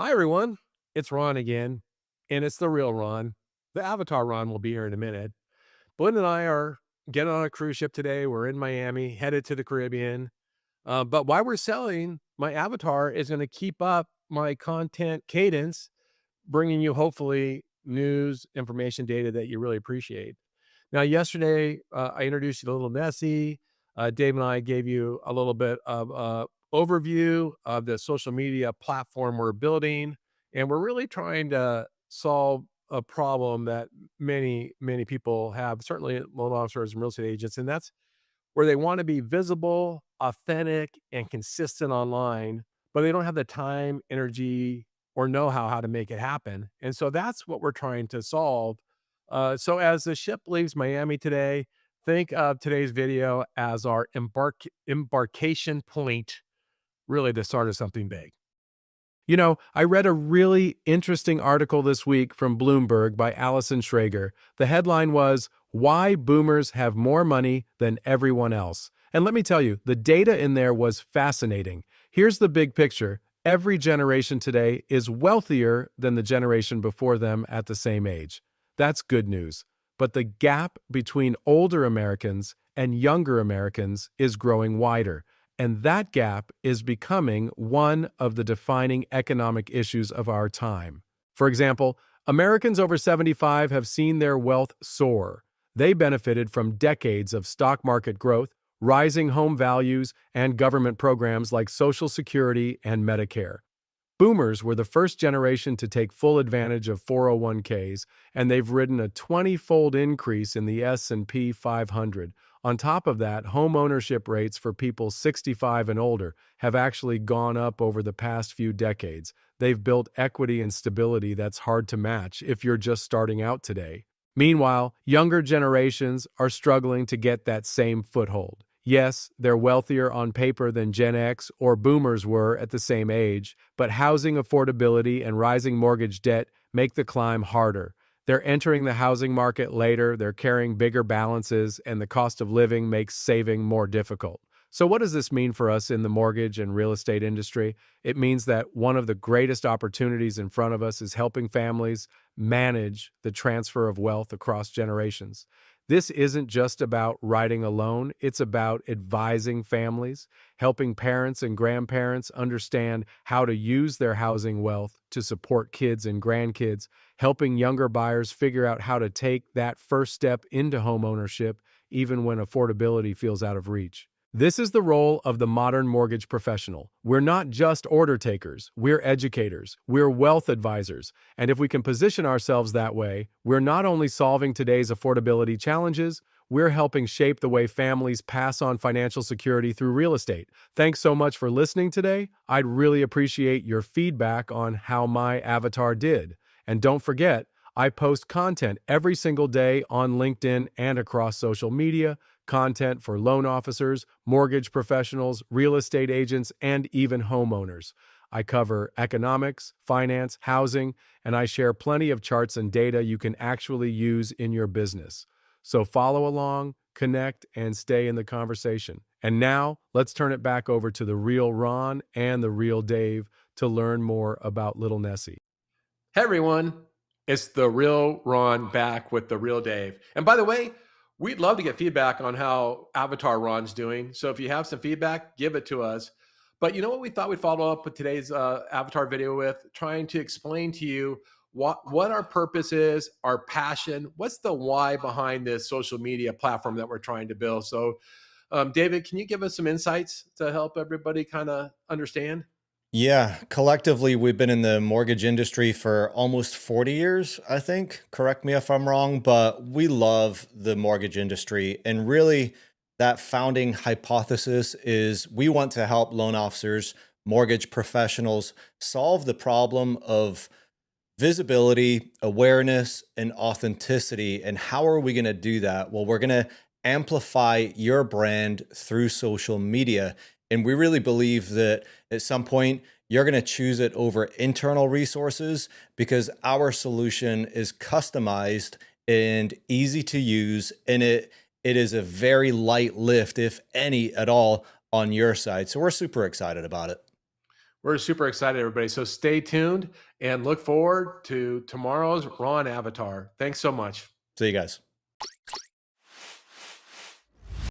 Hi, everyone. It's Ron again, and it's the real Ron. The Avatar Ron will be here in a minute. Blinn and I are getting on a cruise ship today. We're in Miami, headed to the Caribbean. But while we're sailing, my avatar is going to keep up my content cadence, bringing you hopefully news, information, data that you really appreciate. Now, yesterday, I introduced you to Little Nessie. Dave and I gave you a little bit of overview of the social media platform we're building, and we're really trying to solve a problem that many people have, certainly loan officers and real estate agents, and that's where they want to be visible, authentic, and consistent online, but they don't have the time, energy, or know how to make it happen. And so that's what we're trying to solve. So as the ship leaves Miami today, think of today's video as our embarkation point, really the start of something big. I read a really interesting article this week from Bloomberg by Allison Schrager. The headline was, Why Boomers Have More Money Than Everyone Else. And let me tell you, the data in there was fascinating. Here's the big picture. Every generation today is wealthier than the generation before them at the same age. That's good news. But the gap between older Americans and younger Americans is growing wider. And that gap is becoming one of the defining economic issues of our time. For example, Americans over 75 have seen their wealth soar. They benefited from decades of stock market growth, rising home values, and government programs like Social Security and Medicare. Boomers were the first generation to take full advantage of 401ks, and they've ridden a 20-fold increase in the S&P 500. On top of that, home ownership rates for people 65 and older have actually gone up over the past few decades. They've built equity and stability that's hard to match if you're just starting out today. Meanwhile, younger generations are struggling to get that same foothold. Yes, they're wealthier on paper than Gen X or Boomers were at the same age, but housing affordability and rising mortgage debt make the climb harder. They're entering the housing market later, they're carrying bigger balances, and the cost of living makes saving more difficult. So, what does this mean for us in the mortgage and real estate industry? It means that one of the greatest opportunities in front of us is helping families manage the transfer of wealth across generations. This isn't just about writing a loan, it's about advising families, helping parents and grandparents understand how to use their housing wealth to support kids and grandkids, helping younger buyers figure out how to take that first step into homeownership even when affordability feels out of reach. This is the role of the modern mortgage professional. We're not just order takers, we're educators, we're wealth advisors, and if we can position ourselves that way, we're not only solving today's affordability challenges, we're helping shape the way families pass on financial security through real estate. Thanks so much for listening today. I'd really appreciate your feedback on how my avatar did. And don't forget, I post content every single day on LinkedIn and across social media, content for loan officers, mortgage professionals, real estate agents, and even homeowners. I cover economics, finance, housing, and I share plenty of charts and data you can actually use in your business. So follow along, connect, and stay in the conversation. And now, let's turn it back over to the real Ron and the real Dave to learn more about Little Nessie. Hey everyone, it's the real Ron back with the real Dave. And by the way, we'd love to get feedback on how Avatar Ron's doing. So if you have some feedback, give it to us. But you know what we thought we'd follow up with today's Avatar video with? Trying to explain to you what our purpose is, our passion, what's the why behind this social media platform that we're trying to build. So David, can you give us some insights to help everybody kind of understand? Yeah, collectively, we've been in the mortgage industry for almost 40 years, I think. Correct me if I'm wrong, but we love the mortgage industry. And really, that founding hypothesis is we want to help loan officers, mortgage professionals solve the problem of visibility, awareness, and authenticity. And how are we going to do that? Well, we're going to amplify your brand through social media. And we really believe that at some point, you're going to choose it over internal resources because our solution is customized and easy to use. And it is a very light lift, if any at all, on your side. So we're super excited about it. We're super excited, everybody. So stay tuned and look forward to tomorrow's Ron Avatar. Thanks so much. See you guys.